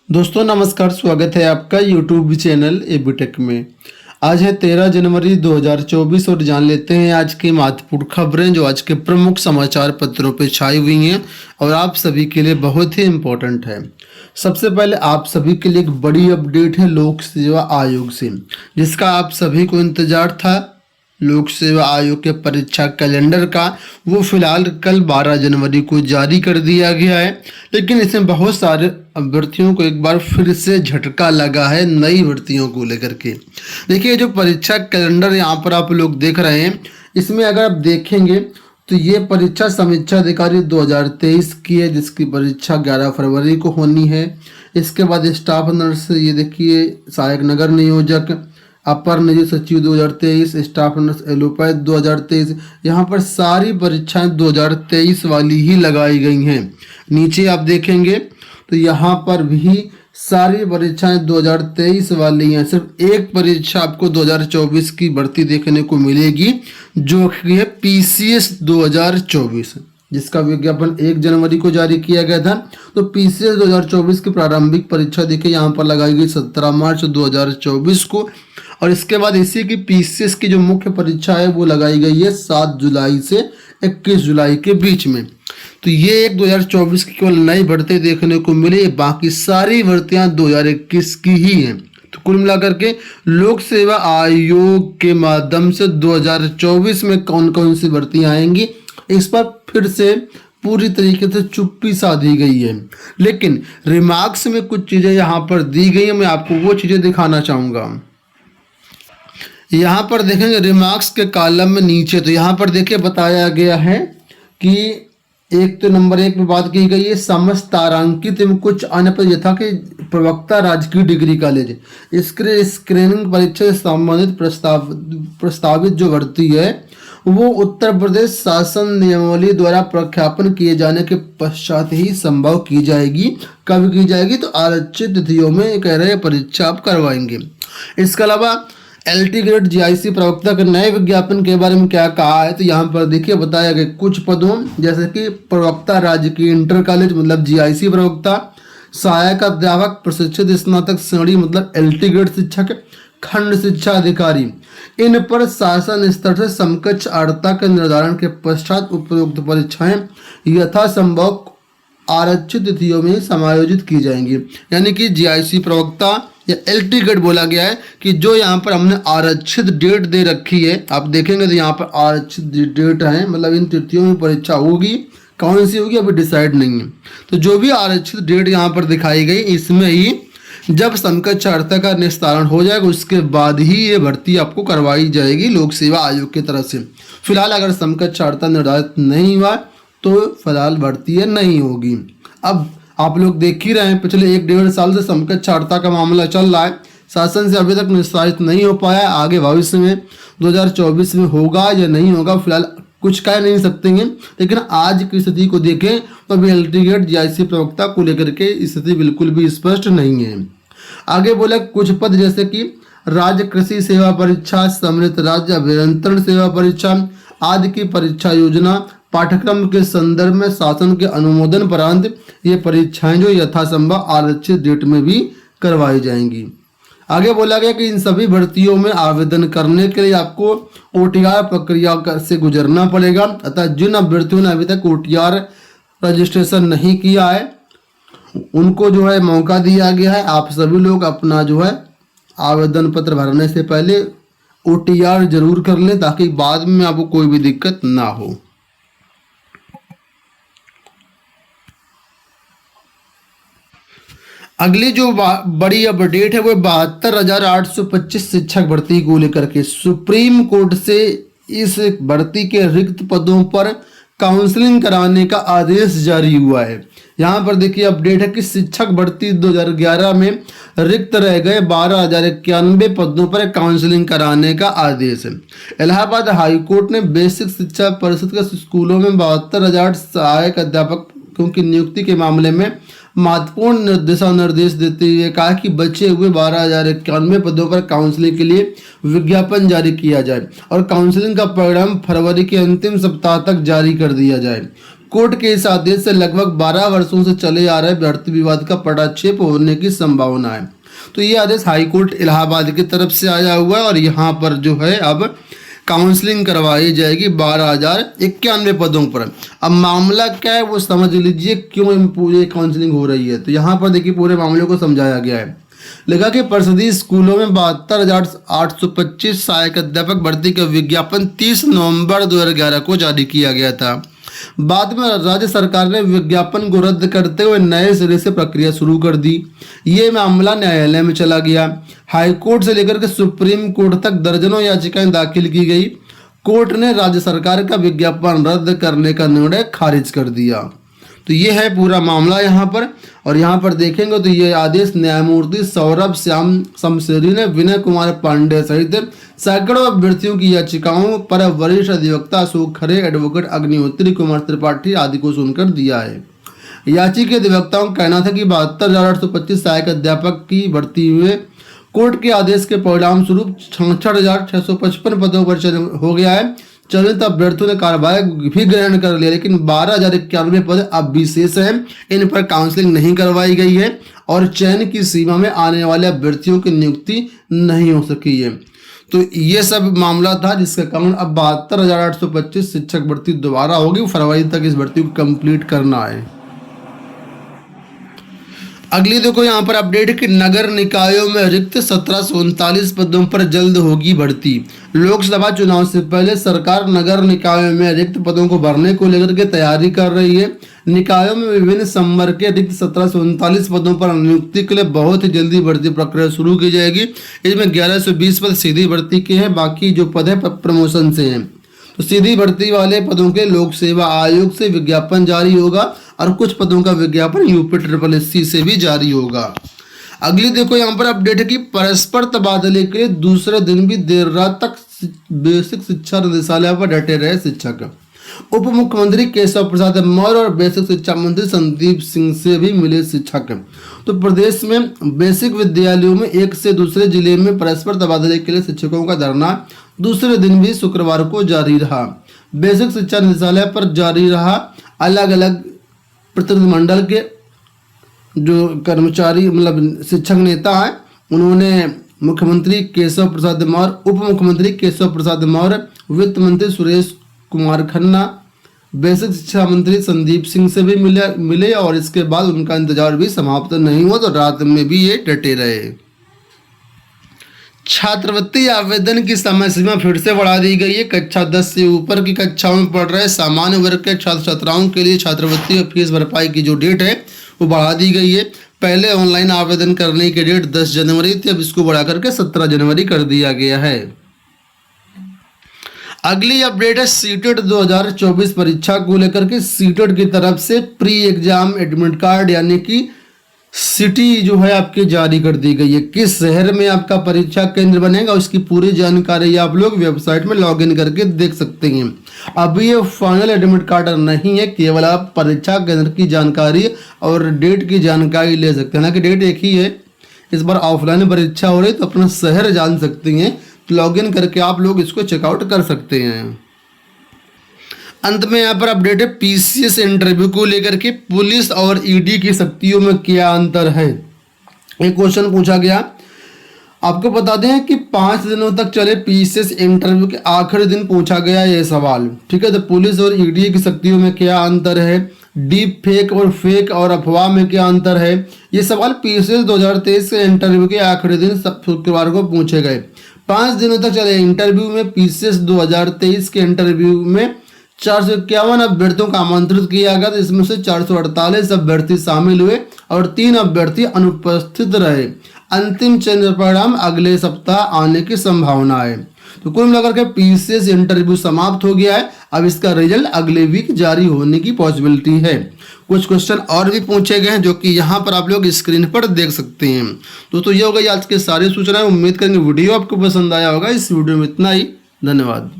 दोस्तों नमस्कार, स्वागत है आपका यूट्यूब चैनल एबीटेक में। आज है 13 जनवरी 2024 और जान लेते हैं आज की महत्वपूर्ण खबरें जो आज के प्रमुख समाचार पत्रों पर छाई हुई हैं और आप सभी के लिए बहुत ही इम्पोर्टेंट है। सबसे पहले आप सभी के लिए एक बड़ी अपडेट है लोक सेवा आयोग से, जिसका आप सभी को इंतजार था। लोक सेवा आयोग के परीक्षा कैलेंडर का वो फिलहाल कल 12 जनवरी को जारी कर दिया गया है, लेकिन इसमें बहुत सारे अभ्यर्थियों को एक बार फिर से झटका लगा है नई भर्तियों को लेकर के। देखिए, जो परीक्षा कैलेंडर यहाँ पर आप लोग देख रहे हैं, इसमें अगर आप देखेंगे तो ये परीक्षा समीक्षा अधिकारी 2023 की है, जिसकी परीक्षा 11 फरवरी को होनी है। इसके बाद स्टाफ नर्स, ये देखिए सहायक नगर नियोजक, अपर निजी सचिव 2023, स्टाफ नर्स एलोपैथ 2023, यहाँ पर सारी परीक्षाएं 2023 वाली ही लगाई गई हैं। नीचे आप देखेंगे तो यहाँ पर भी सारी परीक्षाएं 2023 वाली हैं। सिर्फ एक परीक्षा आपको 2024 की भर्ती देखने को मिलेगी, जो कि है पीसीएस 2024, जिसका विज्ञापन 1 जनवरी को जारी किया गया था। तो पीसीएस 2024 की प्रारंभिक परीक्षा देखिए यहाँ पर लगाई गई 17 मार्च 2024 को, और इसके बाद इसी की पीसीएस की जो मुख्य परीक्षा है वो लगाई गई है 7 जुलाई से 21 जुलाई के बीच में। तो ये एक 2024 की केवल नई भर्ती देखने को मिली, बाकी सारी भर्तियां 2021 की ही हैं। तो कुल मिलाकर के लोक सेवा आयोग के माध्यम से 2024 में कौन कौन सी भर्तियां आएंगी, इस पर फिर से पूरी तरीके से चुप्पी साधी गई है। लेकिन रिमार्क्स में कुछ चीज़ें यहाँ पर दी गई हैं, मैं आपको वो चीज़ें दिखाना चाहूँगा। यहाँ पर देखेंगे रिमार्क्स के कॉलम में नीचे, तो यहाँ पर देखिए बताया गया है कि एक तो नंबर 1 में बात की गई है समस्त तारांकित एवं कुछ अन्य पद यथा कि प्रवक्ता राजकीय डिग्री कॉलेज, इसके स्क्रीनिंग परीक्षा से संबंधित प्रस्तावित जो भर्ती है वो उत्तर प्रदेश शासन नियमावली द्वारा प्रख्यापन किए जाने के पश्चात ही संभव की जाएगी। कब की जाएगी? तो आरक्षित तिथियों में कह रहे परीक्षा आप करवाएंगे। इसके अलावा एलटी ग्रेड जीआईसी प्रवक्ता के नए विज्ञापन के बारे में क्या कहा है, तो यहाँ पर देखिए बताया गया कुछ पदों जैसे कि प्रवक्ता राजकीय इंटर कॉलेज मतलब जीआईसी प्रवक्ता, सहायक अध्यापक प्रशिक्षित स्नातक श्रेणी मतलब एलटी ग्रेड शिक्षक, खंड शिक्षा अधिकारी, इन पर शासन स्तर से समकक्ष अर्हता के निर्धारण के पश्चात उपयुक्त परीक्षाएं यथासंभव आरक्षित तिथियों में समायोजित की जाएंगी। यानी कि जीआईसी प्रवक्ता या एलटी ग्रेड बोला गया है कि जो यहाँ पर हमने आरक्षित डेट दे रखी है, आप देखेंगे तो यहाँ पर आरक्षित डेट है, मतलब इन तिथियों में परीक्षा होगी। कौन सी होगी अभी डिसाइड नहीं है। तो जो भी आरक्षित डेट यहाँ पर दिखाई गई, इसमें ही जब समकक्ष अर्हता का निस्तारण हो जाएगा उसके बाद ही ये भर्ती आपको करवाई जाएगी लोक सेवा आयोग की तरफ से। फिलहाल अगर समकक्ष अर्हता निर्धारित नहीं हुआ तो फिलहाल भर्ती नहीं होगी। अब आप लोग देख ही रहे हैं पिछले 1-1.5 साल से समकक्ष अर्हता का मामला चल रहा है, शासन से अभी तक निस्तारित नहीं हो पाया। आगे भविष्य में 2024 में होगा या नहीं होगा फिलहाल कुछ कह नहीं सकते हैं, लेकिन आज की स्थिति को देखें तो अभी एलटी ग्रेड जीआईसी प्रवक्ता को लेकर के स्थिति बिल्कुल भी स्पष्ट नहीं है। आगे बोला कुछ पद जैसे कि राज्य कृषि सेवा परीक्षा, सम्मिलित राज्य अभियंत्रण सेवा परीक्षा आदि की परीक्षा योजना पाठ्यक्रम के संदर्भ में शासन के अनुमोदन उपरांत ये परीक्षाएं जो यथासंभव आरक्षित डेट में भी करवाई जाएंगी। आगे बोला गया कि इन सभी भर्तियों में आवेदन करने के लिए आपको ओटीआर प्रक्रिया से गुजरना पड़ेगा। अतः जिन अभ्यर्थियों ने अभी तक ओटीआर रजिस्ट्रेशन नहीं किया है उनको जो है मौका दिया गया है। आप सभी लोग अपना जो है आवेदन पत्र भरने से पहले ओटीआर जरूर कर लें ताकि बाद में आपको कोई भी दिक्कत ना हो। अगली जो बड़ी अपडेट है वो 72,825 शिक्षक भर्ती को लेकर के सुप्रीम कोर्ट से इस भर्ती के रिक्त पदों पर काउंसलिंग कराने का आदेश जारी हुआ है। यहाँ पर देखिए अपडेट है कि शिक्षक भर्ती 2011 में रिक्त रह गए 12,091 पदों पर काउंसलिंग कराने का आदेश है। इलाहाबाद हाईकोर्ट ने बेसिक शिक्षा परिषद के स्कूलों में 72,000 सहायक अध्यापकों की नियुक्ति के मामले में महत्वपूर्ण दिशा निर्देश देते हुए कहा कि बचे हुए 12,091 पदों पर काउंसलिंग के लिए विज्ञापन जारी किया जाए और काउंसलिंग का परिणाम फरवरी के अंतिम सप्ताह तक जारी कर दिया जाए। कोर्ट के इस आदेश से लगभग 12 वर्षों से चले आ रहे भर्ती विवाद का पटाक्षेप होने की संभावना है। तो ये आदेश हाई कोर्ट इलाहाबाद की तरफ से आया हुआ है और यहाँ पर जो है अब काउंसलिंग करवाई जाएगी 12,091 पदों पर। अब मामला क्या है वो समझ लीजिए, क्यों पूरी काउंसलिंग हो रही है। तो यहाँ पर देखिए पूरे मामले को समझाया गया है। लिखा कि परिषदीय स्कूलों में 72,825 सहायक अध्यापक भर्ती का विज्ञापन 30 नवंबर 2011 को जारी किया गया था। बाद में राज्य सरकार ने विज्ञापन को रद्द करते हुए नए सिरे से प्रक्रिया शुरू कर दी। ये मामला न्यायालय में चला गया। हाई कोर्ट से लेकर के सुप्रीम कोर्ट तक दर्जनों याचिकाएं दाखिल की गई। कोर्ट ने राज्य सरकार का विज्ञापन रद्द करने का निर्णय खारिज कर दिया। तो ये है पूरा मामला यहाँ पर। और यहाँ पर देखेंगे तो ये आदेश न्यायमूर्ति सौरभ श्याम शमशेरी ने विनय कुमार पांडे सहित सैकड़ों अभ्यर्थियों की याचिकाओं पर वरिष्ठ अधिवक्ता अशोक खरे, एडवोकेट अग्निहोत्री, कुमार त्रिपाठी आदि को सुनकर दिया है। याची के अधिवक्ताओं का कहना था कि 72,825 सहायक अध्यापक की भर्ती में कोर्ट के आदेश के परिणाम स्वरूप 66,655 पदों पर हो गया है। चयनित अभ्यर्थियों ने कार्यवाही भी ग्रहण कर लिया, लेकिन 12,091 पद अब भी शेष हैं। इन पर काउंसलिंग नहीं करवाई गई है और चयन की सीमा में आने वाले अभ्यर्थियों की नियुक्ति नहीं हो सकी है। तो ये सब मामला था जिसके कारण अब 72,825 शिक्षक भर्ती दोबारा होगी। फरवरी तक इस भर्ती को कंप्लीट करना है। अगली देखो यहाँ पर अपडेट कि नगर निकायों में रिक्त 1739 पदों पर जल्द होगी भर्ती। लोकसभा चुनाव से पहले सरकार नगर निकायों में रिक्त पदों को भरने को लेकर के तैयारी कर रही है। निकायों में विभिन्न संवर्ग के रिक्त 1739 पदों पर नियुक्ति के लिए बहुत ही जल्दी भर्ती प्रक्रिया शुरू की जाएगी। इसमें 1120 पद सीधी भर्ती के हैं, बाकी जो पद है प्रमोशन से हैं। तो सीधी भर्ती वाले पदों के लोक सेवा आयोग से विज्ञापन जारी होगा और कुछ पदों का विज्ञापन UPSSC से भी जारी होगा। अगली देखो यहाँ पर अपडेट है कि परस्पर तबादले के लिए दूसरे दिन भी देर रात तक बेसिक शिक्षा निदेशालय पर डटे रहे शिक्षक। उप मुख्यमंत्री केशव प्रसाद मौर्य और बेसिक शिक्षा मंत्री संदीप सिंह से भी मिले शिक्षक। तो प्रदेश में बेसिक विद्यालयों में एक से दूसरे जिले में परस्पर तबादले के लिए शिक्षकों का धरना दूसरे दिन भी शुक्रवार को जारी रहा। बेसिक शिक्षा निदेशालय पर जारी रहा। अलग अलग प्रतिनिधिमंडल के जो कर्मचारी मतलब शिक्षक नेता हैं उन्होंने मुख्यमंत्री केशव प्रसाद मौर्य, उप मुख्यमंत्री केशव प्रसाद मौर्य, वित्त मंत्री सुरेश कुमार खन्ना, बेसिक शिक्षा मंत्री संदीप सिंह से भी मिले और इसके बाद उनका इंतजार भी समाप्त नहीं हुआ तो रात में भी ये डटे रहे। छात्रवृत्ति आवेदन की समय सीमा फिर से बढ़ा दी गई है। कक्षा 10 से ऊपर की कक्षाओं में पढ़ रहे सामान्य वर्ग के छात्र छात्राओं के लिए छात्रवृत्ति और फीस भरपाई की जो डेट है वो बढ़ा दी गई है। पहले ऑनलाइन आवेदन करने की डेट 10 जनवरी थी, अब इसको बढ़ा करके 17 जनवरी कर दिया गया है। अगली अपडेट है सीटेट 2024 परीक्षा को लेकर के। सीटेट की तरफ से प्री एग्जाम एडमिट कार्ड यानी कि सिटी जो है आपकी जारी कर दी गई है। किस शहर में आपका परीक्षा केंद्र बनेगा उसकी पूरी जानकारी आप लोग वेबसाइट में लॉगिन करके देख सकते हैं। अभी ये फाइनल एडमिट कार्ड नहीं है, केवल आप परीक्षा केंद्र की जानकारी और डेट की जानकारी ले सकते हैं। हालांकि डेट एक ही है, इस बार ऑफलाइन परीक्षा हो रही तो अपना शहर जान सकते हैं। तो लॉगिन करके आप लोग इसको चेकआउट कर सकते हैं। अंत में यहाँ पर अपडेट है PCS इंटरव्यू को लेकर के पुलिस और ED की शक्तियों में क्या अंतर है। एक क्वेश्चन पूछा गया। आपको बता दें कि 5 दिनों तक चले PCS इंटरव्यू के आखिरी दिन पूछा गया ये सवाल। ठीक है, तो पुलिस और ED की शक्तियों में क्या अंतर है, डीप फेक और फेक और अफवाह में क्या अंतर है, ये सवाल PCS 2023 के इंटरव्यू के आखिरी दिन शुक्रवार को पूछे गए। 5 दिनों तक चले इंटरव्यू में PCS 2023 के इंटरव्यू में 451 अभ्यर्थियों का आमंत्रित किया गया, इसमें से 448 अभ्यर्थी शामिल हुए और 3 अभ्यर्थी अनुपस्थित रहे। अंतिम चयन परिणाम अगले सप्ताह आने की संभावना है। तो कुल मिलाकर के PCS इंटरव्यू समाप्त हो गया है। अब इसका रिजल्ट अगले वीक जारी होने की पॉसिबिलिटी है। कुछ क्वेश्चन और भी पूछे गए हैं जो कि यहाँ पर आप लोग स्क्रीन पर देख सकते हैं। दोस्तों ये हो गई आज के सारी सूचनाएं। उम्मीद करेंगे वीडियो आपको पसंद आया होगा। इस वीडियो में इतना ही। धन्यवाद।